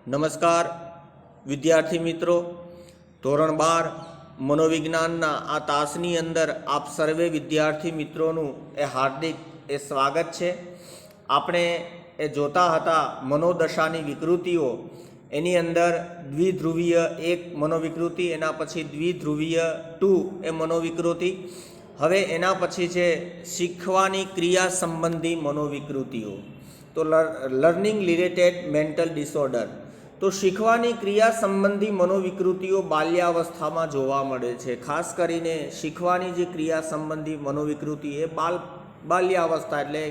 નમસ્કાર વિદ્યાર્થી મિત્રો, ધોરણ 12 મનોવિજ્ઞાનના આ તાસની અંદર આપ સર્વે વિદ્યાર્થી મિત્રોનું હાર્દિક સ્વાગત છે. આપણે જોતા હતા મનોદશાની વિકૃતિઓ. એની અંદર દ્વિધ્રુવીય એક મનોવિકૃતિ, એના પછી દ્વિધ્રુવીય 2 એ મનોવિકૃતિ. હવે એના પછી છે શીખવાની ક્રિયા સંબંધી મનોવિકૃતિઓ. તો લર્નિંગ રિલેટેડ મેન્ટલ ડિસઓર્ડર. તો શીખવાની ક્રિયા સંબંધી મનોવિકૃતિઓ બાલ્યાવસ્થામાં જોવા મળે છે. ખાસ કરીને શીખવાની જે ક્રિયા સંબંધી મનોવિકૃતિ એ બાલ્યાવસ્થા એટલે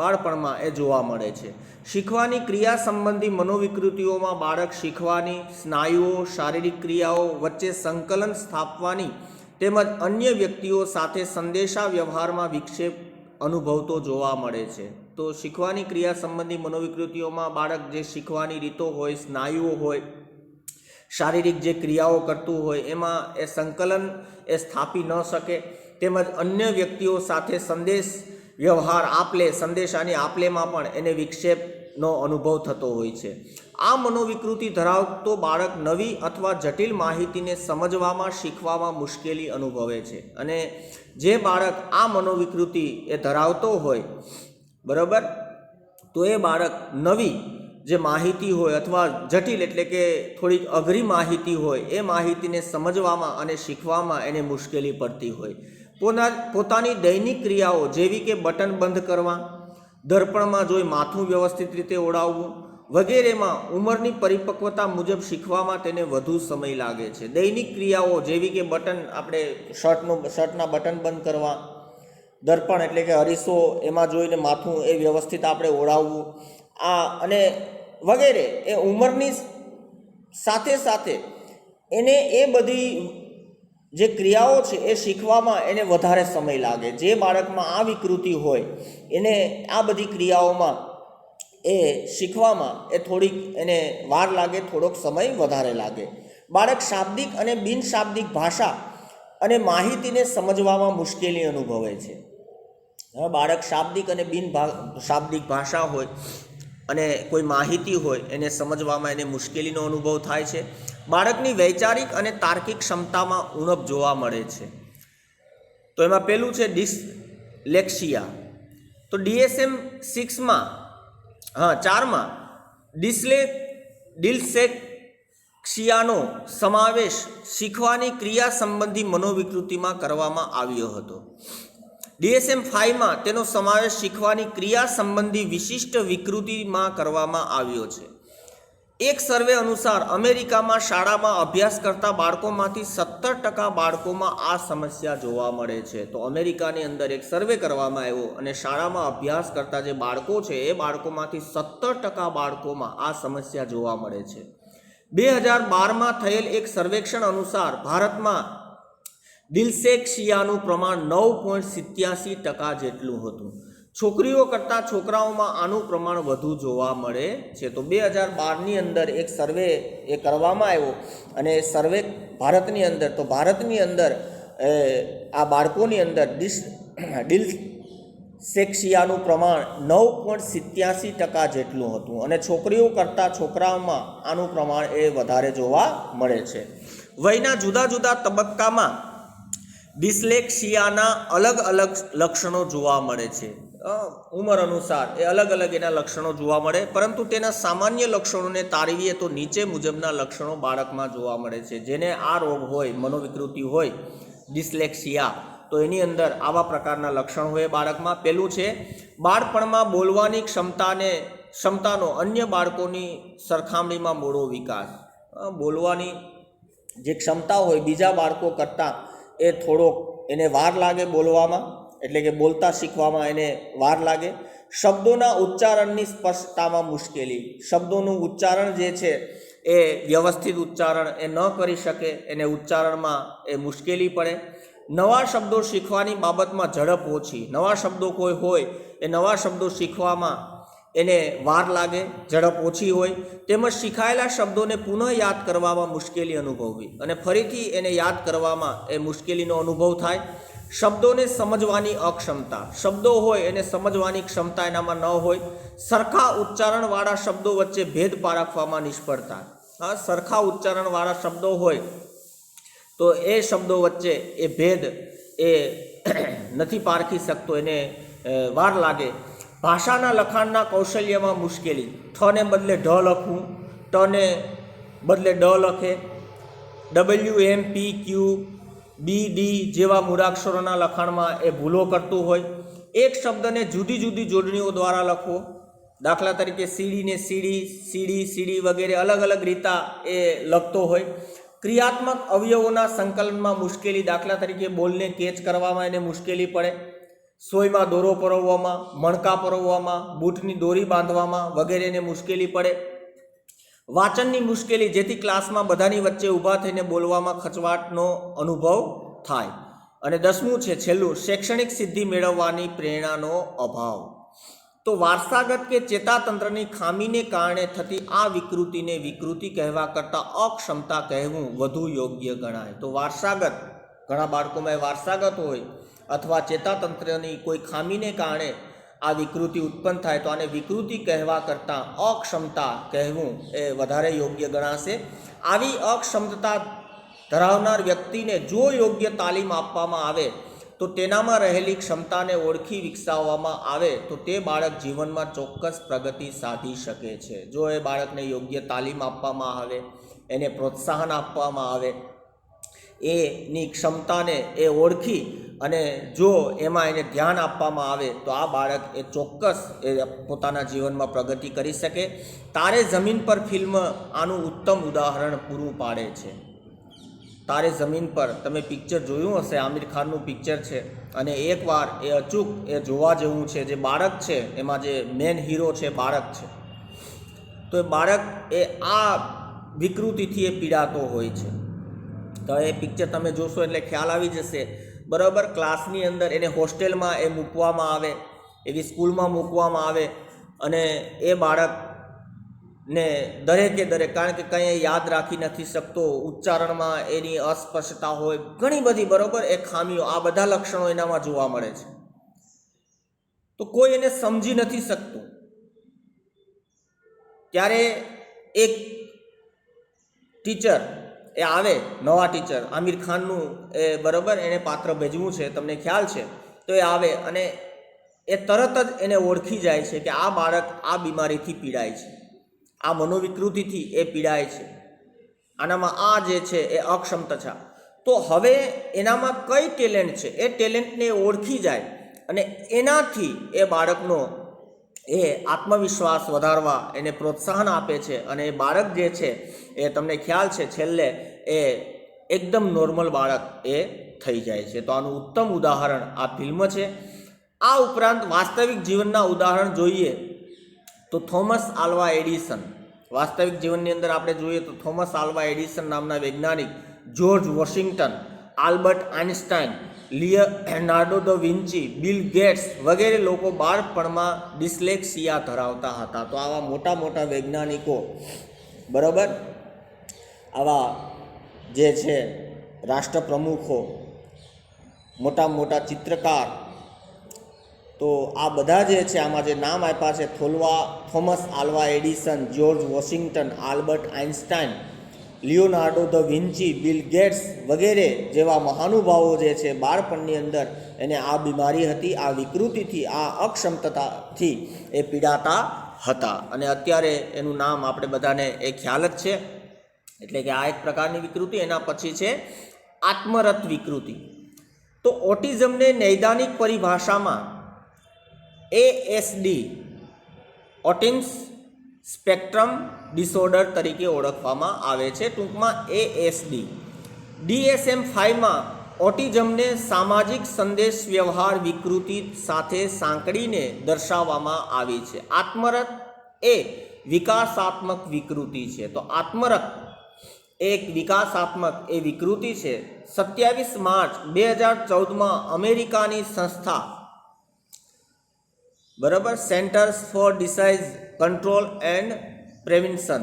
બાળપણમાં એ જોવા મળે છે. શીખવાની ક્રિયા સંબંધી મનોવિકૃતિઓમાં બાળક શીખવાની, સ્નાયુઓ, શારીરિક ક્રિયાઓ વચ્ચે સંકલન સ્થાપવાની તેમજ અન્ય વ્યક્તિઓ સાથે સંદેશા વ્યવહારમાં વિક્ષેપ અનુભવતો જોવા મળે છે. તો શીખવાની ક્રિયા સંબંધી મનોવિકૃતિઓમાં બાળક જે શીખવાની રીતો હોય, સ્નાયુઓ હોય, શારીરિક જે ક્રિયાઓ કરતું હોય એમાં એ સંકલન એ સ્થાપી ન શકે, તેમજ અન્ય વ્યક્તિઓ સાથે સંદેશ વ્યવહાર સંદેશાની આપલેમાં પણ એને વિક્ષેપનો અનુભવ થતો હોય છે. આ મનોવિકૃતિ ધરાવતો બાળક નવી અથવા જટિલ માહિતીને સમજવામાં, શીખવામાં મુશ્કેલી અનુભવે છે. અને જે બાળક આ મનોવિકૃતિ એ ધરાવતો હોય, બરાબર, તો એ બાળક નવી જે માહિતી હોય અથવા જટિલ એટલે કે થોડીક અઘરી માહિતી હોય એ માહિતીને સમજવામાં અને શીખવામાં એને મુશ્કેલી પડતી હોય. પોતાની દૈનિક ક્રિયાઓ જેવી કે બટન બંધ કરવા, દર્પણમાં જોઈ માથું વ્યવસ્થિત રીતે ઓળાવવું વગેરેમાં ઉંમરની પરિપક્વતા મુજબ શીખવામાં તેને વધુ સમય લાગે છે. દૈનિક ક્રિયાઓ જેવી કે બટન, આપણે શર્ટના બટન બંધ કરવા, દર્પણ એટલે કે અરીસો, એમાં જોઈને માથું એ વ્યવસ્થિત આપણે ઓળાવવું, આ અને વગેરે એ ઉંમરની સાથે સાથે એને એ બધી જે ક્રિયાઓ છે એ શીખવામાં એને વધારે સમય લાગે. જે બાળકમાં આ વિકૃતિ હોય એને આ બધી ક્રિયાઓમાં એ શીખવામાં એ થોડીક એને વાર લાગે, થોડોક સમય વધારે લાગે. બાળક શાબ્દિક અને બિનશાબ્દિક ભાષા અને માહિતીને સમજવામાં મુશ્કેલી અનુભવે છે. બાળક શાબ્દિક અને બિનશાબ્દિક ભાષા હોય અને કોઈ માહિતી હોય એને સમજવામાં એને મુશ્કેલીનો અનુભવ થાય છે. બાળકની વૈચારિક અને તાર્કિક ક્ષમતામાં ઉણપ જોવા મળે છે. તો એમાં પહેલું છે ડિસલેક્સિયા. તો DSM-6માં 4માં ડિસલેક્સિયાનો સમાવેશ શીખવાની ક્રિયા સંબંધી મનોવિકૃતિમાં કરવામાં આવ્યો હતો. DSM-5માં તેનો સમાવેશ શીખવાની ક્રિયા સંબંધી વિશિષ્ટ વિકૃતિમાં કરવામાં આવ્યો છે. એક સર્વે અનુસાર અમેરિકામાં શાળામાં અભ્યાસ કરતા બાળકોમાંથી 17% બાળકોમાં આ સમસ્યા જોવા મળે છે. તો અમેરિકાની અંદર એક સર્વે કરવામાં આવ્યો અને શાળામાં અભ્યાસ કરતા જે બાળકો છે એ બાળકોમાંથી 17% બાળકોમાં આ સમસ્યા જોવા મળે છે. 2012માં થયેલ એક સર્વેક્ષણ અનુસાર ભારતમાં ડિસલેક્સિયાનું પ્રમાણ 9.87% જેટલું હતું. છોકરીઓ કરતાં છોકરાઓમાં આનું પ્રમાણ વધુ જોવા મળે છે. તો 2012ની અંદર એક સર્વે એ કરવામાં આવ્યો અને સર્વે ભારતની અંદર આ બાળકોની અંદર ડિસલેક્સિયાનું પ્રમાણ 9.87% જેટલું હતું અને છોકરીઓ કરતાં છોકરાઓમાં આનું પ્રમાણ એ વધારે જોવા મળે છે. વયના જુદા જુદા તબક્કામાં ડિસલેક્સિયાના અલગ અલગ લક્ષણો જોવા મળે છે. ઉંમર અનુસાર એ અલગ અલગ એના લક્ષણો જોવા મળે, પરંતુ તેના સામાન્ય લક્ષણોને તારવીએ તો નીચે મુજબના લક્ષણો બાળકમાં જોવા મળે છે. જેને આ રોગ હોય, મનોવિકૃતિ હોય, ડિસલેક્સિયા, તો એની અંદર આવા પ્રકારના લક્ષણ હોય બાળકમાં. પહેલું છે બાળપણમાં બોલવાની ક્ષમતાનો અન્ય બાળકોની સરખામણીમાં મોડો વિકાસ. બોલવાની જે ક્ષમતા હોય બીજા બાળકો કરતાં એ થોડોક એને વાર લાગે બોલવામાં, એટલે કે બોલતા શીખવામાં એને વાર લાગે. શબ્દોના ઉચ્ચારણની સ્પષ્ટતામાં મુશ્કેલી. શબ્દોનું ઉચ્ચારણ જે છે એ વ્યવસ્થિત ઉચ્ચારણ એ ન કરી શકે, એને ઉચ્ચારણમાં એ મુશ્કેલી પડે. નવા શબ્દો શીખવાની બાબતમાં ઝડપ ઓછી. નવા શબ્દો કોઈ હોય એ નવા શબ્દો શીખવામાં એને વાર લાગે, ઝડપ ઓછી હોય. તેમજ શીખાયેલા શબ્દોને પુનઃ યાદ કરવામાં મુશ્કેલી અનુભવવી અને ફરીથી એને યાદ કરવામાં એ મુશ્કેલીનો અનુભવ થાય. શબ્દોને સમજવાની અક્ષમતા, શબ્દો હોય એને સમજવાની ક્ષમતા એનામાં ન હોય. સરખા ઉચ્ચારણવાળા શબ્દો વચ્ચે ભેદ પારખવામાં નિષ્ફળતા. હા, સરખા ઉચ્ચારણવાળા શબ્દો હોય તો એ શબ્દો વચ્ચે એ ભેદ એ નથી પારખી શકતો, એને વાર લાગે. ભાષાના લખાણના કૌશલ્યમાં મુશ્કેલી, ઠને બદલે ઢ લખવું, ટને બદલે ડ લખે, WMPQ BD જેવા મૂળાક્ષરોના લખાણમાં એ ભૂલો કરતું હોય. એક શબ્દને જુદી જુદી જોડણીઓ દ્વારા લખવો, દાખલા તરીકે સીડીને સીડી, સીડી સીડી વગેરે અલગ અલગ રીતા એ લખતો હોય. ક્રિયાત્મક અવયવોના સંકલનમાં મુશ્કેલી, દાખલા તરીકે બોલને કેચ કરવામાં એને મુશ્કેલી પડે, સોયમાં દોરો પરોવવામાં, મણકા પરોવવામાં, બૂટની દોરી બાંધવામાં વગેરેને મુશ્કેલી પડે. વાંચનની મુશ્કેલી, જેથી ક્લાસમાં બધાની વચ્ચે ઊભા થઈને બોલવામાં ખચવાટનો અનુભવ થાય. અને 10મું છે છેલ્લું, શૈક્ષણિક સિદ્ધિ મેળવવાની પ્રેરણાનો અભાવ. તો વારસાગત કે ચેતાતંત્રની ખામીને કારણે થતી આ વિકૃતિને વિકૃતિ કહેવા કરતાં અક્ષમતા કહેવું વધુ યોગ્ય ગણાય. તો વારસાગત, ઘણા બાળકોમાં વારસાગત હોય અથવા ચેતાતંત્રની કોઈ ખામીને કારણે આ વિકૃતિ ઉત્પન્ન થાય તો આને વિકૃતિ કહેવા કરતાં અક્ષમતા કહેવું એ વધારે યોગ્ય ગણાશે. આવી અક્ષમતા ધરાવનાર વ્યક્તિને જો યોગ્ય તાલીમ આપવામાં આવે તો તેનામાં રહેલી ક્ષમતાને ઓળખી વિકસાવવામાં આવે તો તે બાળક જીવનમાં ચોક્કસ પ્રગતિ સાધી શકે છે. જો એ બાળકને યોગ્ય તાલીમ આપવામાં આવે, એને પ્રોત્સાહન આપવામાં આવે, એની ક્ષમતાને એ ઓળખી અને જો એમાં એને ધ્યાન આપવામાં આવે તો આ બાળક એ ચોક્કસ એ પોતાના જીવનમાં પ્રગતિ કરી શકે. તારે જમીન પર ફિલ્મ આનું ઉત્તમ ઉદાહરણ પૂરું પાડે છે. તારે જમીન પર તમે પિક્ચર જોયું હશે, આમિર ખાનનું પિક્ચર છે અને એકવાર એ અચૂક એ જોવા જેવું છે. જે બાળક છે એમાં જે મેન હીરો છે બાળક છે, તો એ બાળક એ આ વિકૃતિથી એ પીડાતો હોય છે. તો એ પિક્ચર તમે જોશો એટલે ખ્યાલ આવી જશે. બરાબર, ક્લાસની અંદર એને હોસ્ટેલમાં એ મૂકવામાં આવે, એવી સ્કૂલમાં મૂકવામાં આવે અને એ બાળકને દરેકે દરેક, કારણ કે કંઈ યાદ રાખી નથી શકતો, ઉચ્ચારણમાં એની અસ્પષ્ટતા હોય, ઘણી બધી બરાબર એ ખામીઓ, આ બધા લક્ષણો એનામાં જોવા મળે છે. તો કોઈ એને સમજી નથી શકતું. ત્યારે એક ટીચર એ આવે, નવા ટીચર, આમિર ખાનનું એ બરાબર એને પાત્ર ભજવું છે, તમને ખ્યાલ છે. તો એ આવે અને એ તરત જ એને ઓળખી જાય છે કે આ બાળક આ બીમારીથી પીડાય છે, આ મનોવિકૃતિથી એ પીડાય છે, આનામાં આ જે છે એ અક્ષમતા છે. તો હવે એનામાં કઈ ટેલેન્ટ છે એ ટેલેન્ટને ઓળખી જાય અને એનાથી એ બાળકનો એ આત્મવિશ્વાસ વધારવા એને પ્રોત્સાહન આપે છે અને એ બાળક જે છે એ તમને ખ્યાલ છે છેલ્લે એ એકદમ નોર્મલ બાળક એ થઈ જાય છે. તો આનું ઉત્તમ ઉદાહરણ આ ફિલ્મ છે. આ ઉપરાંત વાસ્તવિક જીવનના ઉદાહરણ જોઈએ તો થોમસ આલ્વા એડિસન, વાસ્તવિક જીવનની અંદર આપણે જોઈએ તો થોમસ આલ્વા એડિસન નામના વૈજ્ઞાનિક, George Washington, Albert Einstein, Leonardo da Vinci, Bill Gates વગેરે લોકો બાળપણમાં ડિસ્લેક્સિયા ધરાવતા હતા. તો આવા મોટા મોટા વૈજ્ઞાનિકો, બરાબર, આવા જે છે રાષ્ટ્રપ્રમુખો, મોટા મોટા ચિત્રકાર, તો આ બધા જે છે આમાં જે નામ આપ્યા છે, Thomas Alva Edison, George Washington, Albert Einstein, Leonardo da Vinci, Bill Gates વગેરે જેવા મહાનુભાવો જે છે બાળપણની અંદર એને આ બીમારી હતી, આ વિકૃતિથી, આ અક્ષમતાથી એ પીડાતા હતા અને અત્યારે એનું નામ આપણે બધાને એ ખ્યાલ જ છે. એટલે કે આ એક પ્રકારની વિકૃતિ. એના પછી છે આત્મરત વિકૃતિ. તો ઓટિઝમને નૈદાનિક પરિભાષામાં ASD, ઓટિઝમ સ્પેક્ટ્રમ ડિસઓર્ડર તરીકે ઓળખવામાં આવે છે, ટૂંકમાં ASD. DSM-5માં ઓટિઝમને સામાજિક સંદેશ વ્યવહાર વિકૃતિ સાથે સાંકળીને દર્શાવવામાં આવી છે. આત્મરત એ વિકાસાત્મક વિકૃતિ છે. તો આત્મરત એક વિકાસાત્મક એ વિકૃતિ છે. 27 માર્ચ 2014માં અમેરિકાની સંસ્થા, બરાબર, Centers for Disease Control and Prevention,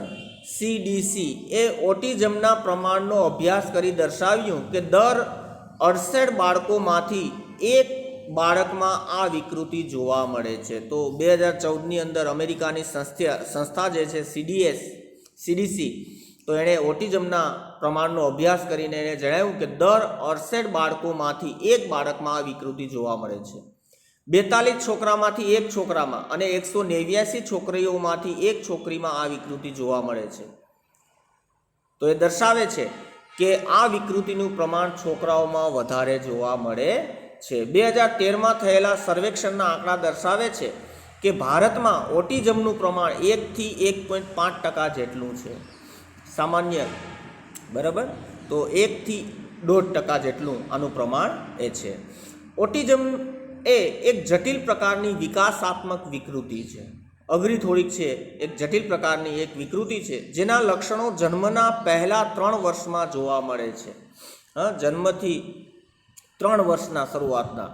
CDC, એ ઓટિઝમના પ્રમાણનો અભ્યાસ કરી દર્શાવ્યું કે દર 68 બાળકોમાંથી એક બાળકમાં આ વિકૃતિ જોવા મળે છે. તો 2014ની અંદર અમેરિકાની સંસ્થા જે છે સીડીસી, તો એણે ઓટિઝમના પ્રમાણનો અભ્યાસ કરીને એણે જણાવ્યું કે દર 68 બાળકોમાંથી એક બાળકમાં આ વિકૃતિ જોવા મળે છે. 42 છોકરામાંથી એક છોકરામાં અને 189 છોકરીઓમાંથી એક છોકરીમાં આ વિકૃતિ જોવા મળે છે. તો એ દર્શાવે છે કે આ વિકૃતિનું પ્રમાણ છોકરાઓમાં વધારે જોવા મળે છે. 2013માં થયેલા સર્વેક્ષણના આંકડા દર્શાવે છે કે ભારતમાં ઓટિઝમનું પ્રમાણ 1થી 1.5% જેટલું છે સામાન્ય, બરાબર. તો 1થી 1.5% જેટલું આનું પ્રમાણ એ છે. ઓટિઝમ એ એક જટિલ પ્રકારની વિકાસાત્મક વિકૃતિ છે. અઘરી થોડીક છે, એક જટિલ પ્રકારની એક વિકૃતિ છે જેના લક્ષણો જન્મના પહેલા 3 વર્ષમાં જોવા મળે છે. જન્મથી 3 વર્ષના શરૂઆતના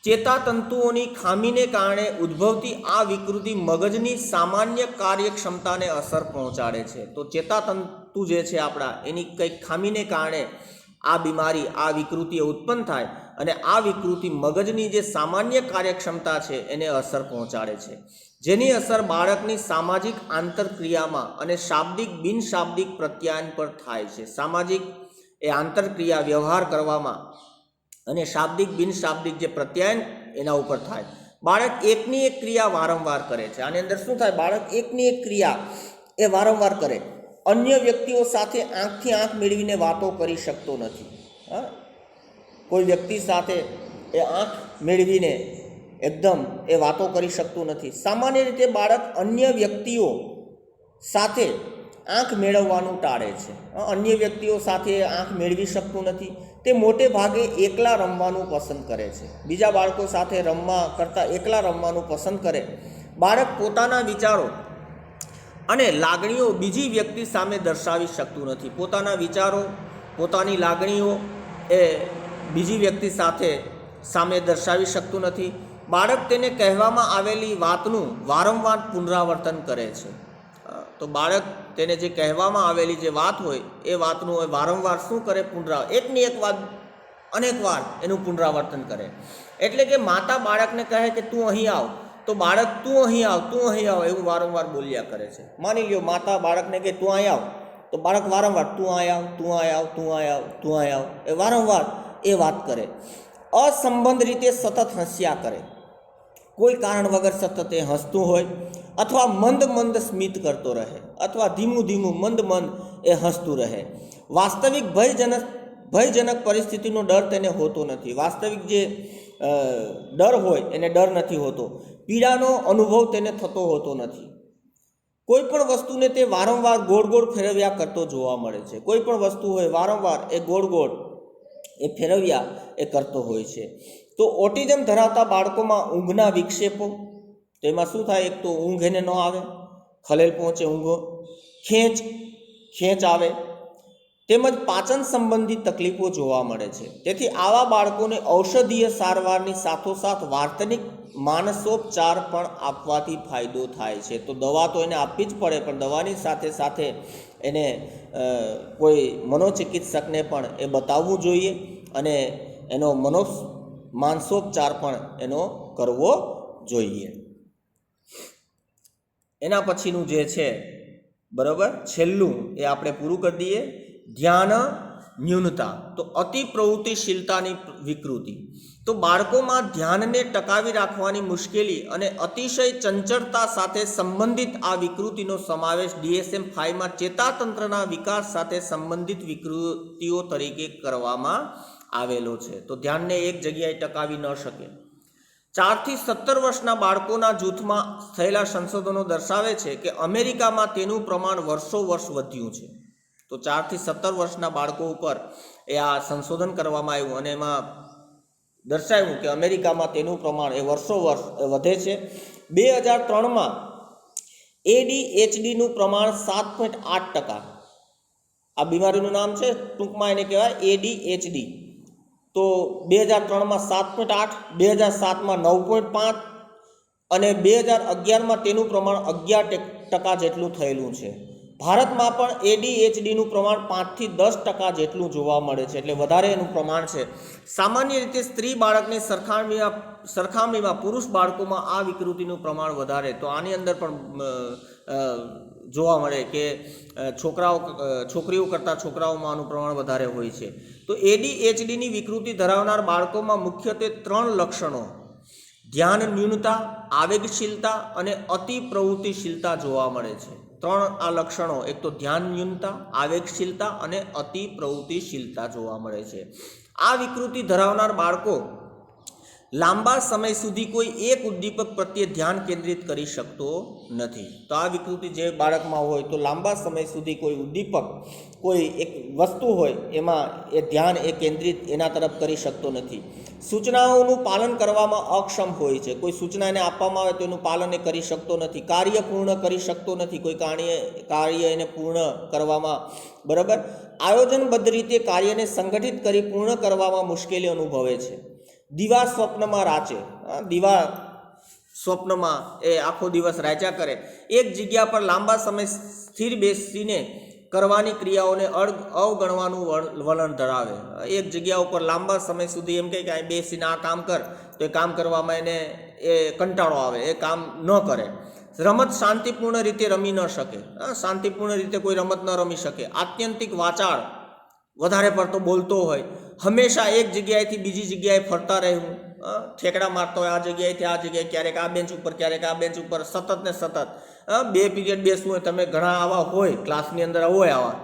ચેતાતંતુઓની ખામીને કારણે ઉદ્ભવતી આ વિકૃતિ મગજની સામાન્ય કાર્યક્ષમતાને અસર પહોંચાડે છે. તો ચેતાતંતુ જે છે આપણા, એની કંઈક ખામીને કારણે આ બીમારી, આ વિકૃતિ ઉત્પન્ન થાય અને આ વિકૃતિ મગજની જે સામાન્ય કાર્યક્ષમતા છે એને અસર પહોંચાડે છે, જેની અસર બાળકની સામાજિક આંતરક્રિયામાં અને શાબ્દિક બિનશાબ્દિક પ્રત્યાયન પર થાય છે. સામાજિક એ આંતરક્રિયા વ્યવહાર કરવામાં અને શાબ્દિક બિનશાબ્દિક જે પ્રત્યાયન એના ઉપર થાય. બાળક એકની એક ક્રિયા વારંવાર કરે છે. આની અંદર શું થાય? બાળક એકની એક ક્રિયા એ વારંવાર કરે. અન્ય વ્યક્તિઓ સાથે આંખથી આંખ મેળવીને વાતો કરી શકતો નથી. કોઈ વ્યક્તિ સાથે એ આંખ મેળવીને એકદમ એ વાતો કરી શકતું નથી. સામાન્ય રીતે બાળક અન્ય વ્યક્તિઓ સાથે આંખ મેળવવાનું ટાળે છે. અન્ય વ્યક્તિઓ સાથે આંખ મેળવી શકતું નથી. તે મોટે ભાગે એકલા રમવાનું પસંદ કરે છે. બીજા બાળકો સાથે રમવા કરતાં એકલા રમવાનું પસંદ કરે. બાળક પોતાના વિચારો અને લાગણીઓ બીજી વ્યક્તિ સામે દર્શાવી શકતું નથી. પોતાના વિચારો, પોતાની લાગણીઓ એ બીજી વ્યક્તિ સામે દર્શાવી શકતું નથી. બાળક તેને કહેવામાં આવેલી વાતનું વારંવાર પુનરાવર્તન કરે છે. તો બાળક તેને જે કહેવામાં આવેલી જે વાત હોય એ વાતનું વારંવાર શું કરે? એકની એક વાત અનેક વાર એનું પુનરાવર્તન કરે. એટલે કે માતા બાળકને કહે કે તું અહીં આવ, તો બાળક તું અહીં આવ, તું અહીં આવ એવું વારંવાર બોલ્યા કરે છે. માની લ્યો માતા બાળકને કહે તું અહીં આવ, તો બાળક વારંવાર તું અહીં આવ, તું અહીં આવ, તું અહીં આવ, તું અહીં આવ એ વારંવાર એ વાત કરે. અસંબંધ રીતે સતત હસ્યા કરે. કોઈ કારણ વગર સતત એ હસતું હોય અથવા મંદ સ્મિત કરતો રહે અથવા ધીમું મંદ એ હસતું રહે. વાસ્તવિક ભયજનક પરિસ્થિતિનો ડર તેને હોતો નથી. વાસ્તવિક જે ડર હોય એને ડર નથી હોતો. પીડાનો અનુભવ તેને થતો હોતો નથી. કોઈ પણ વસ્તુને તે વારંવાર ગોળ ફેરવ્યા કરતો જોવા મળે છે. કોઈ પણ વસ્તુ હોય વારંવાર એ ગોળ એ ફેરવ્યા એ કરતો હોય છે. તો ઓટિઝમ ધરાવતા બાળકોમાં ઊંઘના વિક્ષેપો, તેમાં શું થાય? એક તો ઊંઘ એને ન આવે, ખલેલ પહોંચે ઊંઘો, ખેંચ આવે, તેમજ પાચન સંબંધિત તકલીફો જોવા મળે છે. તેથી આવા બાળકોને ઔષધીય સારવારની સાથોસાથ વાર્તનિક માનસોપચાર પણ આપવાથી ફાયદો થાય છે. તો દવા તો એને આપવી જ પડે, પણ દવાની સાથે એને કોઈ મનોચિકિત્સકને પણ એ બતાવવું જોઈએ અને એનો માનસોપચાર પણ એનો કરવો જોઈએ. એના પછીનું જે છે, બરાબર, છેલ્લું એ આપણે પૂરું કરી દઈએ. ધ્યાન ન્યૂનતા, તો અતિ પ્રવૃત્તિશીલતાની વિકૃતિ. તો બાળકોમાં ધ્યાનને ટકાવી રાખવાની મુશ્કેલી અને અતિશય ચંચળતા સાથે સંબંધિત આ વિકૃતિનો સમાવેશ DSM-5માં ચેતાતંત્રના વિકાસ સાથે સંબંધિત વિકૃતિઓ તરીકે કરવામાં આવેલો છે. તો ધ્યાનને એક જગ્યાએ ટકાવી ન શકે. 4 થી 17 વર્ષના બાળકોના જૂથમાં થયેલા સંશોધનો દર્શાવે છે કે અમેરિકામાં તેનું પ્રમાણ વર્ષોવર્ષ વધ્યું છે. તો 4 થી 17 વર્ષના બાળકો ઉપર એ આ સંશોધન કરવામાં આવ્યું અને એમાં દર્શાવ્યું કે અમેરિકામાં તેનું પ્રમાણ એ વર્ષોવર્ષ વધે છે. 2003માં ADHDનું પ્રમાણ 7.8%. આ બીમારીનું નામ છે, ટૂંકમાં એને કહેવાય ADHD. તો 2003માં 7.8, 2007માં 9.5 અને 2011માં તેનું પ્રમાણ 11% જેટલું થયેલું છે. ભારતમાં પણ ADHDનું પ્રમાણ 5 થી 10% જેટલું જોવા મળે છે, એટલે વધારે એનું પ્રમાણ છે. સામાન્ય રીતે સ્ત્રી બાળકની સરખામણીમાં પુરુષ બાળકોમાં આ વિકૃતિનું પ્રમાણ વધારે. તો આની અંદર પણ જોવા મળે કે છોકરીઓ કરતાં છોકરાઓમાં આનું પ્રમાણ વધારે હોય છે. તો ADHDની વિકૃતિ ધરાવનાર બાળકોમાં મુખ્યત્વે 3 લક્ષણો ધ્યાન ન્યૂનતા, આવેગશીલતા અને અતિ પ્રવૃત્તિશીલતા જોવા મળે છે. 3 આ લક્ષણો, એક તો ધ્યાન ન્યૂનતા, આવેગશીલતા અને અતિ પ્રવૃત્તિશીલતા જોવા મળે છે. આ વિકૃતિ ધરાવનાર બાળકો લાંબા સમય સુધી કોઈ એક ઉદ્દીપક પ્રત્યે ધ્યાન કેન્દ્રિત કરી શકતો નથી. તો આ વિકૃતિ જે બાળકમાં હોય તો લાંબા સમય સુધી કોઈ ઉદ્દીપક, કોઈ એક વસ્તુ હોય એમાં એ ધ્યાન કેન્દ્રિત એના તરફ કરી શકતો નથી. સૂચનાઓનું પાલન કરવામાં અક્ષમ હોય છે. કોઈ સૂચના એને આપવામાં આવે તો એનું પાલન એ કરી શકતો નથી. કાર્ય પૂર્ણ કરી શકતો નથી. કોઈ કાર્ય એને પૂર્ણ કરવામાં, બરાબર, આયોજનબદ્ધ રીતે કાર્યને સંગઠિત કરી પૂર્ણ કરવામાં મુશ્કેલી અનુભવે છે. દીવા સ્વપ્નમાં રાચે. દીવા સ્વપ્નમાં એ આખો દિવસ રાચ્યા કરે. એક જગ્યા પર લાંબા સમય સ્થિર બેસીને કરવાની ક્રિયાઓને અવગણવાનું વલણ ધરાવે. એક જગ્યા ઉપર લાંબા સમય સુધી એમ કહે કે અહીં બેસીને આ કામ કર, તો એ કામ કરવામાં એને એ કંટાળો આવે, એ કામ ન કરે. રમત શાંતિપૂર્ણ રીતે રમી ન શકે. શાંતિપૂર્ણ રીતે કોઈ રમત ન રમી શકે. આત્યંતિક વાચાળ, વધારે પડતો બોલતો હોય. હંમેશા એક જગ્યાએથી બીજી જગ્યાએ ફરતા રહેવું. ઠેકડા મારતો હોય આ જગ્યાએથી આ જગ્યાએ, ક્યારેક આ બેન્ચ ઉપર, ક્યારેક આ બેન્ચ ઉપર, સતત ને સતત. 2 પીરિયડ બેસવું હોય, તમે ઘણા આવા હોય ક્લાસની અંદર, હોય આવા.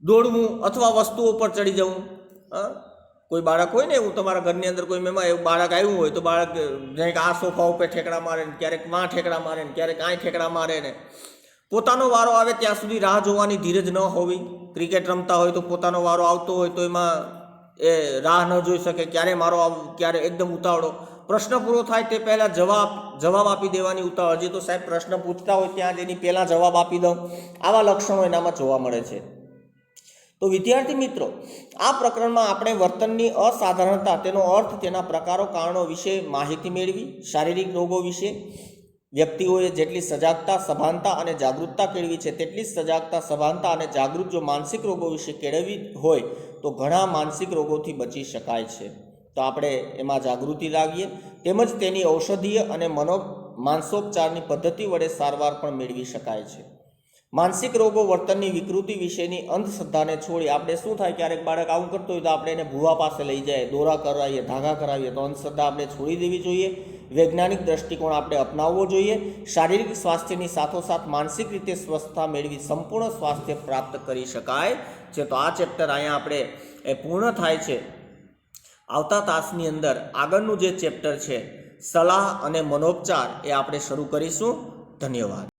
દોડવું અથવા વસ્તુઓ પર ચડી જવું. કોઈ બાળક હોય ને એવું તમારા ઘરની અંદર, કોઈ મહેમાન એવું બાળક આવ્યું હોય તો બાળક કંઈક આ સોફા ઉપર ઠેકડા મારે ને, ક્યારેક માં ઠેકડા મારે ને, ક્યારેક આય ઠેકડા મારે ને. પોતાનો વારો આવે ત્યાં સુધી રાહ જોવાની ધીરજ ન હોવી. ક્રિકેટ રમતા હોય તો પોતાનો વારો આવતો હોય તો એમાં એ રાહ ન જોઈ શકે, ક્યારે મારો ક્યારે એકદમ ઉતાવળો. પ્રશ્ન પૂરો થાય તે પહેલાં જવાબ આપી દેવાની ઉતાવળ. હજી તો સાહેબ પ્રશ્ન પૂછતા હોય ત્યાં જ એની પહેલાં જવાબ આપી દઉં. આવા લક્ષણો એનામાં જોવા મળે છે. તો વિદ્યાર્થી મિત્રો, આ પ્રકરણમાં આપણે વર્તનની અસાધારણતા, તેનો અર્થ, તેના પ્રકારો, કારણો વિશે માહિતી મેળવી. શારીરિક રોગો વિશે વ્યક્તિઓએ જેટલી સજાગતા, સભાનતા અને જાગૃતતા કેળવી છે, તેટલી જ સજાગતા, સભાનતા અને જાગૃત જો માનસિક રોગો વિશે કેળવી હોય તો ઘણા માનસિક રોગોથી બચી શકાય છે. તો આપણે એમાં જાગૃતિ લાવીએ, તેમજ તેની ઔષધીય અને માનસોપચારની પદ્ધતિ વડે સારવાર પણ મેળવી શકાય છે. માનસિક રોગો, વર્તનની વિકૃતિ વિશેની અંધશ્રદ્ધાને છોડી આપણે શું થાય, ક્યારેક બાળક આવું કરતો હોય તો આપણે એને ભૂવા પાસે લઈ જાય, દોરા કરાવીએ, ધાગા કરાવીએ. તો અંધશ્રદ્ધા આપણે છોડી દેવી જોઈએ. વૈજ્ઞાનિક દ્રષ્ટિકોણ આપણે અપનાવવો જોઈએ. શારીરિક સ્વાસ્થ્યની સાથોસાથ માનસિક રીતે સ્વસ્થતા મેળવી સંપૂર્ણ સ્વાસ્થ્ય પ્રાપ્ત કરી શકાય છે. તો આ ચેપ્ટર અહીંયા આપણે પૂર્ણ થાય છે. આવતા તાસની અંદર આગળનું જે ચેપ્ટર છે સલાહ અને મનોપચાર, એ આપણે શરૂ કરીશું. ધન્યવાદ.